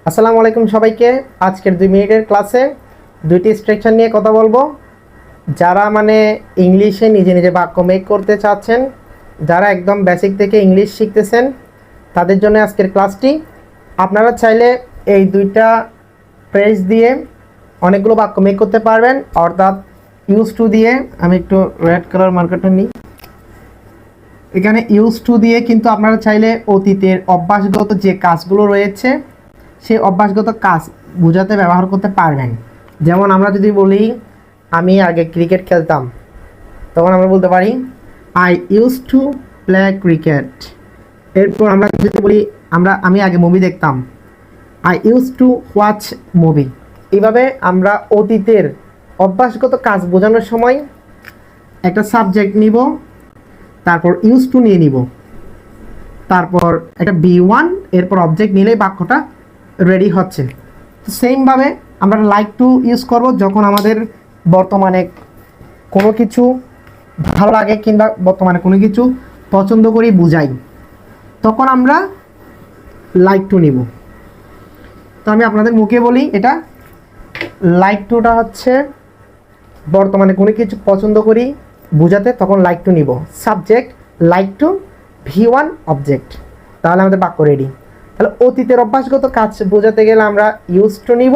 আসসালামু আলাইকুম সবাইকে। আজকের 2 মিনিটের ক্লাসে দুইটি স্ট্রাকচার নিয়ে কথা বলবো। যারা ইংলিশে নিজে নিজে বাক্য মেক করতে চাচ্ছেন, যারা একদম বেসিক থেকে ইংলিশ শিখতেছেন, তাদের জন্য আজকের ক্লাসটি। আপনারা চাইলে এই দুইটা ফ্রেজ দিয়ে অনেকগুলো বাক্য মেক করতে পারবেন, অর্থাৎ ইউজ টু দিয়ে। আমি একটু রেড কালার মার্কারটা নিই। এখানে ইউজ টু দিয়ে কিন্তু আপনারা চাইলে অতীতের অভ্যাসগত যে কাজগুলো রয়েছে সেই অভ্যাসগত কাজ বোঝাতে ব্যবহার করতে পারবেন। যেমন আমরা যদি বলি আমি আগে ক্রিকেট খেলতাম, তখন আমরা বলতে পারি I use to play cricket. এরপর আমরা যদি বলি আমি আগে মুভি দেখতাম, I use to watch movie. এইভাবে আমরা অতীতের অভ্যাসগত কাজ বোঝানোর সময় একটা সাবজেক্ট নিব, তারপর ইউজ টু নিয়ে নিব, তারপর একটা B1, এরপর অবজেক্ট নিলেই বাক্যটা রেডি হচ্ছে। তো সেমভাবে আমরা লাইক টু ইউজ করব যখন আমাদের বর্তমানে কোনো কিছু ভালো লাগে কিংবা বর্তমানে কোনো কিছু পছন্দ করি বুঝাই, তখন আমরা লাইক টু নিব। তো আমি আপনাদের মুখে বলি, এটা লাইক টুটা হচ্ছে বর্তমানে কোনো কিছু পছন্দ করি বুঝাতে, তখন লাইক টু নিব। Subject like to, V1 object, তাহলে আমাদের বাক্য রেডি। তাহলে অতীতের অভ্যাসগত কাজ বোঝাতে গেলে আমরা ইউজ টু নিব,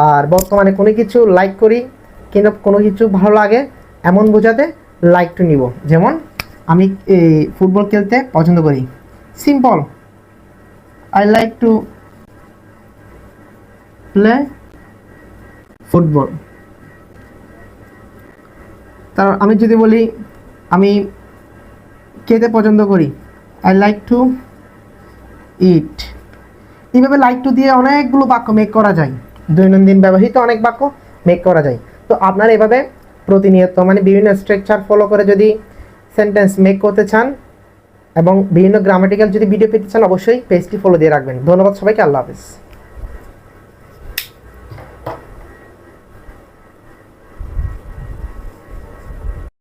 আর বর্তমানে কোনো কিছু লাইক করি কিংবা কোনো কিছু ভালো লাগে এমন বোঝাতে লাইক টু নিব। যেমন আমি ফুটবল খেলতে পছন্দ করি, simple, I like to play football. তার আমি যদি বলি আমি খেতে পছন্দ করি, আই লাইক টু ইট। এইভাবে লাইক টু দিয়ে অনেকগুলো বাক্য মেক করা যায়, দৈনন্দিন ব্যবহৃত অনেক বাক্য মেক করা যায়। তো আপনারা এভাবে প্রতিনিয়ত বিভিন্ন স্ট্রাকচার ফলো করে যদি সেন্টেন্স মেক করতে চান এবং বিভিন্ন গ্রামাটিক্যাল যদি ভিডিও পেতে চান, অবশ্যই পেজটি ফলো দিয়ে রাখবেন। ধন্যবাদ সবাইকে, আল্লাহ হাফেজ।